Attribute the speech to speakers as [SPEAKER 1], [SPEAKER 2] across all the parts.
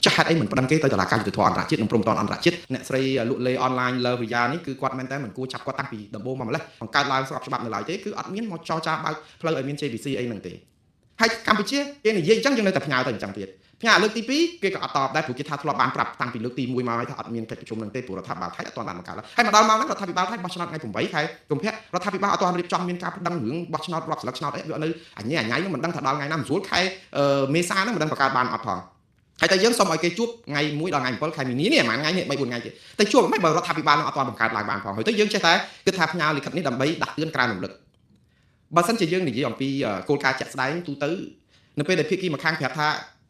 [SPEAKER 1] ចាស់ហេតុអីមិនប្តឹងគេទៅតុលាការយុត្តិធម៌អន្តរជាតិនិងព្រំដែនអន្តរជាតិអ្នកស្រីលក់លេអនឡាញលើវីយ៉ានេះគឺគាត់មែនតើមិនគួរចាប់គាត់តាំងពីដំបូងមកម្លេះបង្កើតឡើងស្របច្បាប់នៅឡើយទេគឺអត់មានមកចរចាបើកផ្លូវឲ្យមាន JBC អីហ្នឹងទេហើយកម្ពុជាគេនិយាយអញ្ចឹងយើងនៅតែផ្ញើទៅអញ្ចឹងទៀតផ្ញើលើកទី2គេក៏អត់តបដែរព្រោះគេថាធ្លាប់បានប្រាប់តាំងពីលើកទី1មកហើយថាអត់មានកិច្ចប្រជុំហ្នឹងទេព្រោះរដ្ឋាភិបាលថៃអត់ទាន់បានបង្កើតហើយមកដល់ម៉ោងហ្នឹងរដ្ឋាភិបាលថៃបោះឆ្នោតថ្ងៃ8ខែកុម្ភៈរដ្ឋាភិបាលអត់ទាន់រៀបចំមានការប្តឹងរឿងបោះឆ្នោតរាប់ស្លឹកឆ្នោតអីវានៅអញហ្នឹងមិនដឹងថាដល់ថ្ងៃណាមិនស្រួលខែមេសាហ្នឹងមិនដឹងបង្កើតបានអត់ផងហើយតែយើងសូមឲ្យគេជួបថ្ងៃ1ដល់ថ្ងៃ7ខែមីនានេះប្រហែលថ្ងៃនេះ3 4ថ្ងៃទៀតតែជួបមិនបើរដ្ឋាភិបាលនឹងអត់ទាន់បង្កើតឡើងបានផងហើយទៅយើងចេះតែគិតថាផ្ញើលិខិតនេះដើម្បីដាស់តឿនក្រៅរំលឹកបើសិនជាយើងនិយាយអំពីគោលការណ៍ជាក់ស្ដែងទូទៅនៅពេលដែលភាគីម្ខាងប្រាប់ថា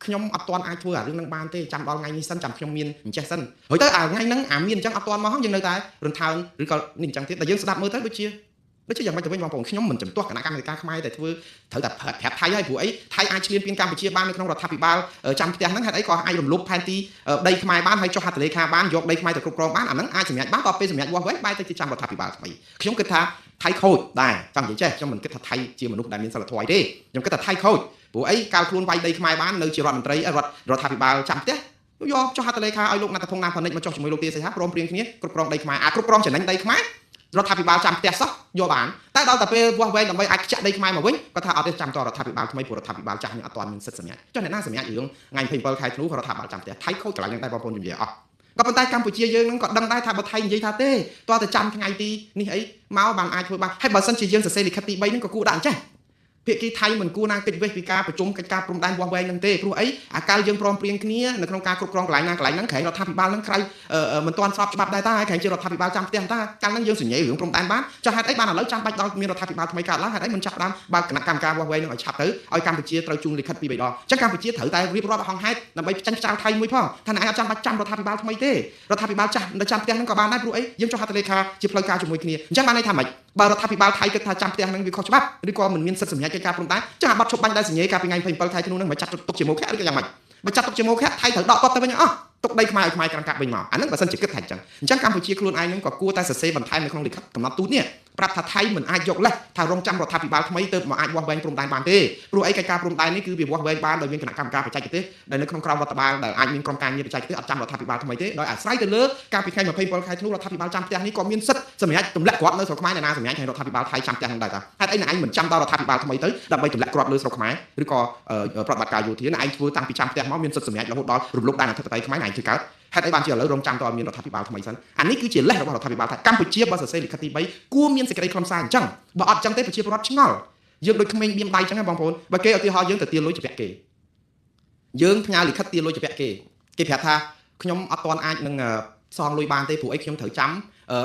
[SPEAKER 1] ខ្ញុំអត់ទាន់អាចធ្វើអារឿងហ្នឹងបានទេចាំដល់ថ្ងៃនេះសិនចាំខ្ញុំមានអញ្ចេះសិនហើយទៅអាថ្ងៃហ្នឹងអាមានអញ្ចឹងអត់ទាន់មកយើងនៅតែរន្ធើនឬក៏នេះអញ្ចឹងទៀតតែយើងស្ដាប់មើលទៅដូចជាយ៉ាងម៉េចទៅវិញបងប្អូនខ្ញុំមិនចំទាស់គណៈកម្មាធិការខ្មែរតែធ្វើត្រូវតែប្រាប់ថៃហើយព្រោះអីថៃអាចឈ្លានពានកម្ពុជាបាននៅក្នុងរដ្ឋាភិបាលចាំផ្ទះហ្នឹងហេតុអីក៏អាចរំលោភផែនទីដីខ្មែរបានហើយចុះហត្ថលេខាបានយកដីខ្មែរទៅគ្រប់គ្រងបានអាហ្នឹងអាចសម្រេចបានតទៅពេលសម្រេចវាស់វែងបែរទៅជាចាំរដ្ឋាភិបាលថ្មីខ្ញុំគិតថាថៃខូចដែរចង់និយាយចេះខ្ញុំមិនគិតថាថៃជាមនុស្សដែលមានសិលធម៌ទេខ្ញុំគិតថាថៃខូចព្រោះអីកាលខ្លួនវាយដីខ្មែរបាននៅជារដ្ឋមន្ត្រីរដ្ឋាភិបាលចាំផ្ទះយកចុះហត្ថលេខាឲ្យលោកណាត់ធំណាផនិចមកចុះជាមួយលោកទាសីហាព្រមព្រៀងគ្នាគ្រប់គ្រងដីខ្មែរគ្រប់គ្រងចំណេញដីខ្មែររដ្ឋាភិបាលចាំផ្ទះសោះយកបានតែដល់តែពេលវាស់វែងដើម្បីអាចខ្ចាក់ដីខ្មែរមកវិញគាត់ថាអត់ទេចាំតរដ្ឋាភិបាលថ្មីព្រោះរដ្ឋាភិបាលចាស់នេះអត់ទាន់មានសិទ្ធិសម្រេចចុះអ្នកណាសម្រេចរឿងថ្ងៃ27ខែធ្នូក៏រដ្ឋាភិបាលចាំផ្ទះថៃខូចកន្លែងហ្នឹងដែរបងប្អូននិយាយអស់ក៏ប៉ុន្តែកម្ពុជាយើងនឹងក៏ដឹងដែរថាបើថៃនិយាយថាទេតើតែចាំថ្ងៃទីនេះអីមកបានអាចធ្វើបានហើយបើសិនជាយើងសរសេរលិខិតទី3ហ្នឹងក៏គួរដាក់អញ្ចេះភាគីថៃមិនគួរណាកិច្ចវេះពីការប្រជុំកិច្ចការព្រំដែនវាស់វែងនឹងទេព្រោះអីអាកាលយើងព្រមព្រៀងគ្នានៅក្នុងការគ្រប់គ្រងកន្លែងណាកន្លែងហ្នឹងក្រែងរដ្ឋាភិបាលហ្នឹងក្រៅមិនទាន់ស្របច្បាប់ដែរតាហើយក្រែងជារដ្ឋាភិបាលចាំផ្ទះតាកាលហ្នឹងយើងសញ្ញេរឿងព្រំដែនបានចាស់ហេតុអីបានឥឡូវចាំបាច់ដល់មានរដ្ឋាភិបាលថ្មីកើតឡើងហេតុអីមិនចាប់ផ្ដើមបើគណៈកម្មការវាស់វែងនឹងឲ្យឆាប់ទៅឲ្យកម្ពុជាត្រូវជូនលិខិតពី3ដងអញ្ចឹងកម្ពុជាត្រូវតែរៀបរាប់ហង្ហេតុដើម្បីចាញ់ចោលថៃមួយផងថាអ្នកអាចចាំបាច់ចាំរដ្ឋាភិបាលថ្មីទេរដ្ឋាភិបាលចាស់នៅចាំផ្ទះហ្នឹងក៏បានដែរព្រោះអីយើងចុះហត្ថលេខាជាផ្លូវការជាមួយគ្នាអញ្ចឹងបានន័យថាម៉េចបើរដ្ឋាភិបាលថៃគិតថាចាំផ្ទះហ្នឹងវាខុសច្បាប់ឬក៏មិនមានសិទ្ធិសម្រេចកិច្ចការព្រំដែនចាបាត់ឈប់បាញ់ដែលសញ្ញាកាលពីថ្ងៃ27ខែធ្នូហ្នឹងមកចាត់ទុកជាមោឃៈឬក៏យ៉ាងម៉េចបើចាត់ទុកជាមោឃៈថៃត្រូវដកទ័ពទៅវិញអស់ទុកដីខ្មែរឲ្យខ្មែរក្រាន់កាប់វិញមកអាហ្នឹងបើសិនជាគិតថាអញ្ចឹងកម្ពុជាខ្លួនឯងហ្នឹងក៏គួរតែសរសេរបន្ថែមនៅក្នុងលិខិតកំណត់ទូតនេះប្រាប់ថាថៃមិនអាចយកលេសថារងចាំរដ្ឋាភិបាលថ្មីទៅមកអាចវាស់វែងព្រំដែនបានទេព្រោះអីកិច្ចការព្រំដែននេះគឺវាវាស់វែងបានដោយមានគណៈកម្មការបច្ចេកទេសដែលនៅក្នុងក្រមរដ្ឋបាលដែលអាចមានក្រុមការងារបច្ចេកទេសអត់ចាំរដ្ឋាភិបាលថ្មីទេដោយអាស្រ័យទៅលើការពីថ្ងៃ27ខែធ្នូរដ្ឋាភិបាលចាំផ្ទះនេះក៏មានសិទ្ធិសម្រាប់ទម្លាក់គ្រាប់នៅស្រុកខ្មែរអ្នកណាសម្រាប់ឲ្យរដ្ឋាភិបាលថៃចាំផ្ទះនឹងដែរតាហេតុអីអ្នកឯងមិនចាំដល់រដ្ឋាភិបាលថ្មីទៅដើម្បីទម្លាក់គ្រាប់លើស្រុកខ្មែរឬក៏ប្រតិបត្តិការយោធាអ្នកឯងធ្វើតាំងពីចាំផ្ទះមកមានសិទ្ធិសម្រាប់រហូតដល់រំលោភដែនអធិបតេយ្យខ្មែរអ្នកឯងធ្វើកើតហេតុអីបានជាឥឡូវរងចាំតើមានរដ្ឋាភិបាលថ្មីសិនអានេះគឺជាលេសរបស់រដ្ឋាភិបាលថាកម្ពុជាបើសរសេរលិខិតទី3គួរមានសេចក្តីខ្លឹមសារអញ្ចឹងបើអត់អញ្ចឹងទេប្រជាពលរដ្ឋឆ្ងល់យើងដូចក្មេងបៀមដៃអញ្ចឹងបងប្អូនបើគេឧទាហរណ៍យើងទៅទាលុយជាពាក់គេយើងផ្ញើលិខិតទាលុយជាពាក់គេប្រាប់ថាខ្ញុំអត់ទាន់អាចនឹងសងលុយបានទេព្រោះអីខ្ញុំត្រូវចា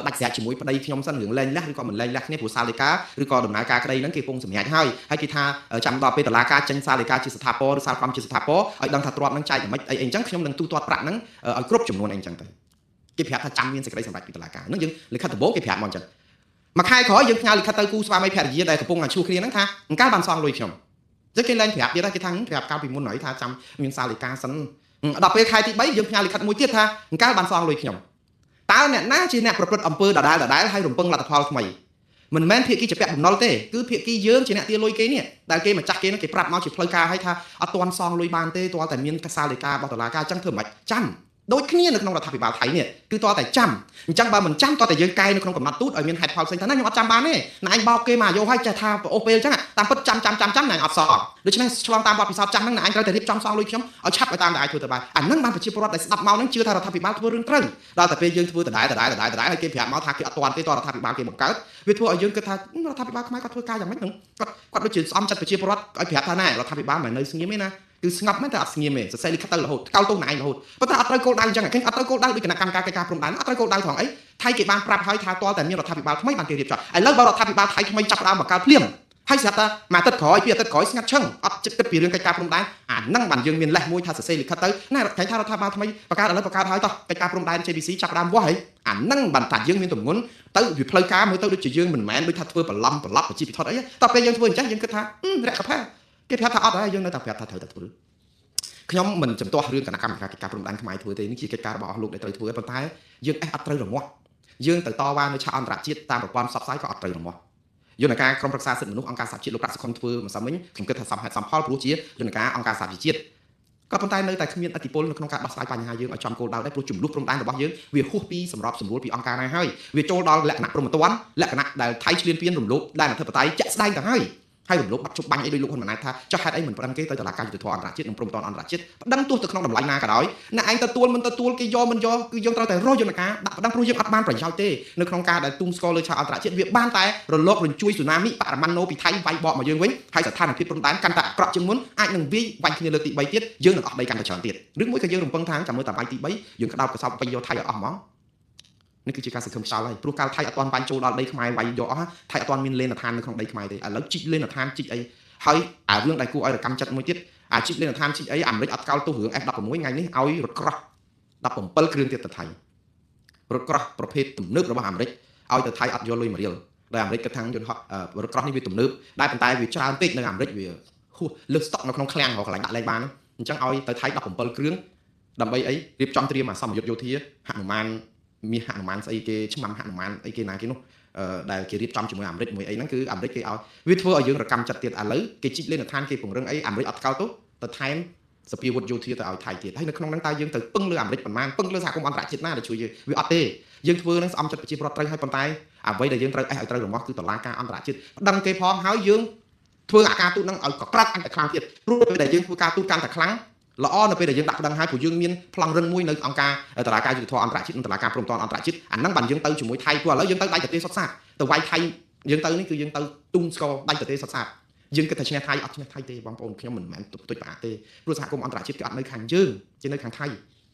[SPEAKER 1] ំដាច់ស្រេចជាមួយប្តីខ្ញុំសិនរឿងលែងលះឬក៏មិនលែងលះគ្នាព្រោះសាលលេខាឬក៏ដំណើរការក្តីហ្នឹងគេពងសម្រេចហើយគេថាចាំដល់ពេលតុលាការចេញសាលលេខាជាស្ថាពរឬសាលក្រមជាស្ថាពរឲ្យដឹងថាទ្រព្យហ្នឹងចែកយ៉ាងម៉េចអីអញ្ចឹងខ្ញុំនឹងទូទាត់ប្រាក់ហ្នឹងឲ្យគ្រប់ចំនួនអីអញ្ចឹងទៅគេប្រាប់ថាចាំមានសេចក្តីសម្រេចពីតុលាការហ្នឹងយើងលិខិតដំបូងគេប្រាប់មកអញ្ចឹងមួយខែក្រោយយើងផ្ញើលិខិតទៅគូស្វាមីភរិយាដែលកំពុងជួបគ្នាហ្នឹងថាអង្ការបានសងលុយខ្ញុំអញ្ចឹងគេលែងប្រាប់ទៀតគេថាប្រាប់កាលពីមុនហើយថាចាំមានសាលលេខាសិនដល់ពេលខែទី3យើងផ្ញើលិខិតមួយទៀតថាអង្ការបានសងលុយខ្ញុំតើអ្នកណាជាអ្នកប្រព្រឹត្តអំពើដដែលហើយរំពឹងលទ្ធផលថ្មីមិនមែនភាគីជាពាក់បំណុលទេគឺភាគីយើងជាអ្នកទាលុយគេនេះដែលគេម្ចាស់គេនឹងគេប្រាប់មកជាផ្លូវការឲ្យថាអត់ទាន់សងលុយបានទេទាល់តែមានសាលលេខារបស់តុលាការអញ្ចឹងធ្វើមិនចាំដូចគ្នានៅក្នុងរដ្ឋាភិបាលថៃនេះគឺតើតែចាំអញ្ចឹងបើមិនចាំតើតែយើងកែនៅក្នុងកំណត់ទូតឲ្យមានហេតុផលផ្សេងថាណាខ្ញុំអត់ចាំបានទេណែឯងបោកគេមកយកឲ្យចេះថាប្អូសពេលអញ្ចឹងតាមពិតចាំណែឯងអត់សងដូច្នេះឆ្លងតាមបទពិសោធន៍ចាំហ្នឹងណែឯងត្រូវតែរៀបចំសងលុយខ្ញុំឲ្យឆាប់ឲ្យតាមតែអាចធ្វើទៅបានអាហ្នឹងបានប្រជាពលរដ្ឋដែលស្ដាប់មកហ្នឹងជឿថារដ្ឋាភិបាលធ្វើរឿងត្រូវដល់តែពេលយើងធ្វើដដែលហើយគេប្រាប់មកថាគេអត់ទាន់ទេតើរដ្ឋាភិបាលគេបង្កើតវាធ្វើឲ្យយើងគិតថារដ្ឋាភិបាលខ្មែរគាត់ធ្វើការយ៉ាងម៉េចហ្នឹងគាត់ដូចជាស្អំចិត្តប្រជាពលរដ្ឋឲ្យប្រាប់ថាណែរដ្ឋាភិបាលមិននៅស្ងៀមទេណាគឺស្ងប់មែនតែអត់ស្ងៀមទេសរសេរលិខិតទៅរហូតកោតទោសណែឯងរហូតប៉ុន្តែអត់ត្រូវគោលដៅអញ្ចឹងឃើញអត់ត្រូវគោលដៅដូចគណៈកម្មការកិច្ចការព្រំដែនអត់ត្រូវគោលដៅផងអីថៃគេបានប្រាប់ឲ្យថាទាល់តែមានរដ្ឋាភិបាលថ្មីបានគេរៀបចំឥឡូវបើរដ្ឋាភិបាលថៃថ្មីចាប់ផ្ដើមបង្កើតភ្លាមហើយស្រាប់តែមួយអាទិត្យក្រោយពីអាទិត្យក្រោយស្ងាត់ឈឹងអត់ចិត្តគិតពីរឿងកិច្ចការព្រំដែនអាហ្នឹងបានយើងមានលេសមួយថាសរសេរលិខិតទៅណែគេថារដ្ឋាភិបាលថ្មីបង្កើតឥឡូវបង្កើតហើយតោះកិច្ចការព្រំដែន JBC ចាប់ផ្ដើមវាស់ហើយអាហ្នឹងបានថាយើងមានទម្ងន់ទៅវាផ្លូវការមើលទៅដូចជាយើងមិនមែនដូចថាធ្វើបន្លំប្រឡប់ប្រជាពិធដ្ឋអីតោះពេលយើងធ្វើអញ្ចឹងយើងគិតថារកកផែគេប្រាប់ថាអត់ហើយយើងនៅតែប្រាប់ថាត្រូវតែធ្វើខ្ញុំមិនចំទាស់រឿងគណៈកម្មការកិច្ចការព្រំដែនខ្មែរធ្វើទេនេះជាកិច្ចការរបស់អស់លោកដែលត្រូវធ្វើប៉ុន្តែយើងអត់ត្រូវរងាស់យើងទៅតវ៉ានៅឆាកអន្តរជាតិតាមប្រព័ន្ធផ្សព្វផ្សាយក៏អត់ត្រូវរងាស់យន្តការក្រុមប្រឹក្សាសិទ្ធិមនុស្សអង្គការសហជាតិលោកប្រាក់សុខុនធ្វើម្សិលមិញខ្ញុំគិតថាសមហេតុសមផលព្រោះជាយន្តការអង្គការសហជីវជាតិ ក៏ប៉ុន្តែនៅតែគ្មានឥទ្ធិពលនៅក្នុងការដោះស្រាយបញ្ហាយើងឲ្យចំគោលដៅដែរព្រោះចំនួនព្រំដែនរបស់យើងវាហួសពីសម្របសម្រួលពីអង្គការណាហើយវាចូលដល់លក្ខណៈព្រំប្រទានលក្ខណៈដែលថៃឈ្លានពានរំលោភដែនអធិបតេយ្យជាក់ស្ដែងទៅហើយរំលោភបាត់ជប់បាញ់អីដោយលោកហ៊ុនម៉ាណែតថាចុះហេតុអីមិនប្តឹងគេទៅតុលាការយុត្តិធម៌អន្តរជាតិនិងព្រំប្រទានអន្តរជាតិប្តឹងទោះទៅក្នុងតម្លៃណាក៏ដោយអ្នកឯងទទួលមិនទទួលគេយកមិនយកគឺយើងត្រូវតែរកយន្តការដាក់ប្តឹងព្រោះយើងអត់បានប្រយោជន៍ទេនៅក្នុងការដែលទូមស្គាល់លើឆាកអន្តរជាតិវាបានតែរលករញ្ជួយស៊ូណាមីបរមាណូពីថៃវាយបកមកយើងវិញហើយស្ថានភាពព្រំដែនកាន់តែអាក្រក់ជាងមុនអាចនឹងវាយវាញ់គ្នាលើកទី3ទៀតយើងនឹងអស់ដីកាន់តែច្រើនទៀតឬមួយក៏យើងរំពឹងថាចាំមើលតាមបាយទី3យើងក្តោបកសោបពេញយកថៃឲ្យអស់ហ្មងនេះគឺជាការសង្ឃឹមខ្យល់ហើយព្រោះកាលថៃអត់ទាន់បាញ់ចូលដល់ដីខ្មែរវាយយកអស់ថៃអត់ទាន់មានលេនដ្ឋាននៅក្នុងដីខ្មែរទេឥឡូវជីកលេនដ្ឋានជីកអីហើយរឿងដែលគួរឲ្យរកម្មចិត្តមួយទៀតជីកលេនដ្ឋានជីកអីអាមេរិកអត់កោតទោសរឿង F16 ថ្ងៃនេះឲ្យរថក្រោះ17គ្រឿងទៀតទៅថៃរថក្រោះប្រភេទទំនើបរបស់អាមេរិកឲ្យទៅថៃអត់យកលុយ1រៀលដោយអាមេរិកគិតថាយន្តហោះរថក្រោះនេះវាទំនើបតែប៉ុន្តែវាច្រើនពេកនៅអាមេរិកវាហួសលើស្តុកនៅក្នុងឃ្លាំងរបស់កន្លែងដាក់លេខបានអញ្ចឹងឲ្យទៅថៃ17គ្រឿងដើម្បីអីរៀបចំត្រៀមអាសម្ពយុទ្ធយោធាហនុមានមាសហនុមានស្អីគេឆ្មាំហនុមានអីគេណាគេនោះដែលគេរៀបចំជាមួយអាមេរិកមួយអីហ្នឹងគឺអាមេរិកគេឲ្យវាធ្វើឲ្យយើងរកម្មចិត្តទៀតឥឡូវគេជីកលេនដ្ឋានគេពង្រឹងអីអាមេរិកអត់កោតទៅថែមសភាវុធយោធាទៅឲ្យថៃទៀតហើយនៅក្នុងហ្នឹងតើយើងទៅពឹងលើអាមេរិកប៉ុន្មានពឹងលើសហគមន៍អន្តរជាតិណាដែលជួយយើងវាអត់ទេយើងធ្វើនឹងស្អំចិត្តប្រជាពលរដ្ឋត្រូវហើយប៉ុន្តែអ្វីដែលយើងត្រូវឲ្យត្រូវរមាស់គឺតុលាការអន្តរជាតិប្តឹងគេផងហើយយើងធ្វើអាការទូតហ្នឹងឲ្យកក្រាត់កាន់តែខ្លាំងទៀតព្រោះពេលដែលយើងធ្វើការទូតកាន់តែខ្លាំងល្អនៅពេលដែលយើងដាក់ប្តឹងឲ្យព្រោះយើងមានប្លង់រឹងមួយនៅអង្គការតុលាការយុត្តិធម៌អន្តរជាតិនិងតុលាការព្រំប្រទានអន្តរជាតិអាហ្នឹងបានយើងទៅជាមួយថៃព្រោះឥឡូវយើងទៅដៃប្រទេសសុទ្ធសាធទៅវាយថៃយើងទៅនេះគឺយើងទៅទុំស្គរដៃប្រទេសសុទ្ធសាធយើងគិតថាឈ្នះថៃអត់ឈ្នះថៃទេបងប្អូនខ្ញុំមិនមែនទុចប្រអាទេព្រោះសហគមន៍អន្តរជាតិគេអត់នៅខាងយើងគេនៅខាងថៃ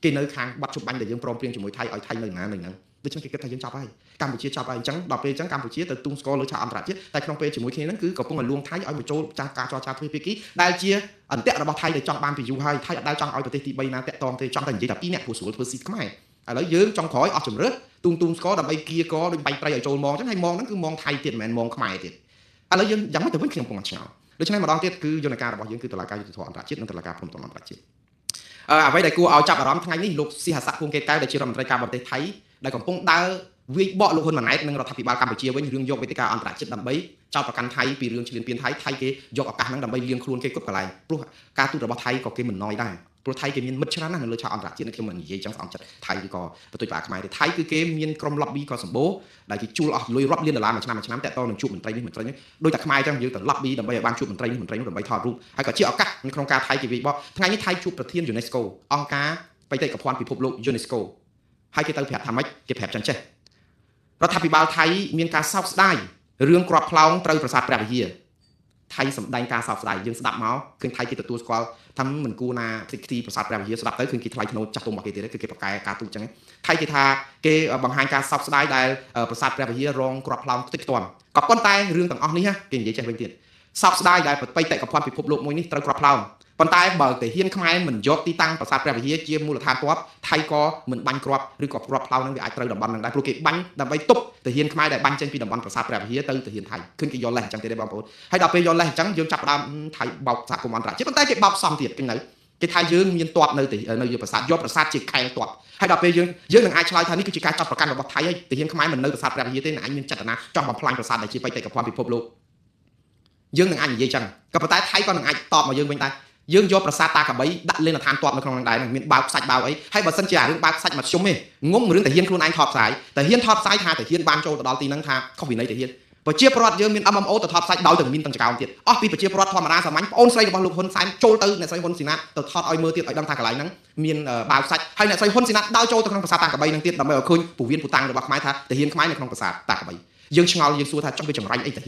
[SPEAKER 1] គេនៅខាងបាត់ជុំបាញ់ដែលយើងព្រមព្រៀងជាមួយថៃឲ្យថៃនៅណានឹងហ្នឹងដូច្នេះគេគិតថាយើងចាប់ហើយកម្ពុជាចាប់ហើយអញ្ចឹងដល់ពេលអញ្ចឹងកម្ពុជាទៅទុំស្គរលើឆាកអន្តរជាតិតែក្នុងពេលជាមួយគ្នាហ្នឹងគឺកំពុងតែលួងថៃឲ្យមកចូលចាស់ការចរចាទ្វេភាគីដែលជាអន្ទាក់របស់ថៃដែលចង់បានពីយូរហើយថៃអត់ដែលចង់ឲ្យប្រទេសទី3ណាតាក់ទងទេចង់តែនិយាយថា2នាក់ព្រោះស្រួលធ្វើស៊ីខ្មែរឥឡូវយើងចង់ក្រោយអស់ជំរឿទុំស្គរដើម្បីគៀកដូចបាញ់ត្រីឲ្យចូលមកអញ្ចឹងហើយមកហ្នឹងគឺមកថៃទៀតមិនមែនមកខ្មែរទៀតឥឡូវយើងយ៉ាងម៉េចទៅវិញខ្ញុំកំពុងឆ្ងល់ដូច្នេះម្ដងទៀតគឺយន្តការរបស់យើងគឺតុលាការយុត្តិធម៌អន្តរជាតិនិងតុលាការព្រំប្រទានអន្តរជាតិអ្វីដែលគួរឲ្យចាប់អារម្មណ៍ថ្ងៃនេះលោកស៊ីហាសាក់ភួងកេតកែវដែលជារដ្ឋមន្ត្រីការបរទេសថៃដែលកំពុងដើរវាយបកលោកហ៊ុនម៉ាណែតនិងរដ្ឋាភិបាលកម្ពុជាវិញរឿងយកវេទិកាអន្តរជាតិដើម្បីចោទប្រកាន់ថៃពីរឿងឈ្លានពានថៃគេយកឱកាសហ្នឹងដើម្បីលៀងខ្លួនគេគ្រប់កន្លែងព្រោះការទូតរបស់ថៃក៏គេមិនណយដែរព្រោះថៃគេមានមិត្តច្រើនណាស់នៅលើឆាកអន្តរជាតិខ្ញុំមិននិយាយចឹងស្អំចិត្តថៃឬក៏បន្ទុយប្រាខ្មែរទេថៃគឺគេមានក្រុម lobby ក៏សម្បូរដែលគេជួលអស់លុយរាប់លានដុល្លារមួយឆ្នាំតាក់ទងនឹងជួបមន្ត្រីនេះមន្ត្រីនេះដោយតែខ្មែរចឹងយើងទៅ lobby ដើម្បីឲ្យបានជួបមន្ត្រីនេះមន្ត្រីនោះដើម្បីថតរូបហើយក៏ជាឱកាសនៅក្នុងការថៃគេវាយបកថ្ងៃនេះថៃជួបប្រធាន UNESCO អង្គការបេតិកភណ្ឌពិភពលោក UNESCO ហើយគេទៅប្រាប់ថាម៉េចគេប្រាប់ចឹងចេះរដ្ឋាភិបាលថៃមានការសោកស្ដាយរឿងគ្រាប់ផ្លោងត្រូវប្រាសាទព្រះវិហារថៃសម្ដែងការសោកស្ដាយយើងស្ដាប់មកឃើញថៃគេទទួលស្គាល់ថាមិនគួរណាទីប្រាសាទព្រះវិហារស្ដាប់ទៅឃើញគេថ្លៃថ្នូរចាស់ទុំរបស់គេទៀតគឺគេប្រកែការទូតចឹងថៃគេថាគេបង្ហាញការសោកស្ដាយដែលប្រាសាទព្រះវិហាររងគ្រាប់ផ្លោងខ្ទេចខ្ទាំក៏ប៉ុន្តែរឿងទាំងអស់នេះគេនិយាយចេះវិញទៀតសោកស្ដាយដែលបេតិកភណ្ឌពិភពលោកមួយនេះត្រូវគ្រាប់ផ្លោងប៉ុន្តែបើទាហានខ្មែរមិនយកទីតាំងប្រាសាទព្រះវិហារជាមូលដ្ឋានទ័ពថៃក៏មិនបាញ់គ្រាប់ឬក៏គ្រាប់ផ្លោងនឹងវាអាចត្រូវតំបន់នឹងដែរព្រោះគេបាញ់ដើម្បីទប់ទាហានខ្មែរដែលបាញ់ចេញពីតំបន់ប្រាសាទព្រះវិហារទៅទាហានថៃឃើញគេយកលេសអញ្ចឹងទេបងប្អូនហើយដល់ពេលយកលេសអញ្ចឹងយើងចាប់ផ្ដើមថៃបោកសហគមន៍អន្តរជាតិប៉ុន្តែគេបោកសំទៀតគេនៅគេថាយើងមានទ័ពនៅប្រាសាទយកប្រាសាទជាខែលទ័ពហើយដល់ពេលយើងនឹងអាចឆ្លើយថានេះគឺជាការចាប់ប្រកាន់របស់ថៃហើយទាហានខ្មែរមិននៅប្រាសាទព្រះវិហារទេអ្នកឯងមានចេតនាចង់បំផ្លាញប្រាសាទដែលជាបេតិកភណ្ឌពិភពលោកយើងនឹងអាចនិយាយអញ្ចឹងក៏ប៉ុន្តែថៃក៏នឹងអាចតបមកយើងវិញដែរយើងយកប្រាសាទតាកបីដាក់លេនដ្ឋានទ័ពនៅក្នុងនឹងដែរមានបាវខ្សាច់បាវអីហើយបើសិនជារឿងបាវខ្សាច់មកខ្ញុំទេងុំរឿងតាហ៊ានខ្លួនឯងថតផ្សាយតាហ៊ានថតផ្សាយថាតាហ៊ានបានចូលទៅដល់ទីហ្នឹងថាខុសវិន័យតាហ៊ានប្រជាពលរដ្ឋយើងមាន MMO ទៅថតផ្សាយដោយតែមានទាំងចកោមទៀតអស់ពីប្រជាពលរដ្ឋធម្មតាសាមញ្ញបងអូនស្រីរបស់លោកហ៊ុនសែនចូលទៅអ្នកស្រីហ៊ុនស៊ីណាតទៅថតឲ្យមើលទៀតឲ្យដឹងថាកន្លែងហ្នឹងមានបាវខ្សាច់ហើយអ្នកស្រីហ៊ុនស៊ីណាតដើរចូលទៅក្នុងប្រាសាទតាកបីហ្នឹងទៀតដើម្បីឲ្យឃើញពូវៀនពូតាំងរបស់ខ្មែរថាតាហ៊ានខ្មែរនៅក្នុងប្រាសាទតាកបីយើងឆ្ងល់យើងសួរថាចុះវាចង្រៃអីតា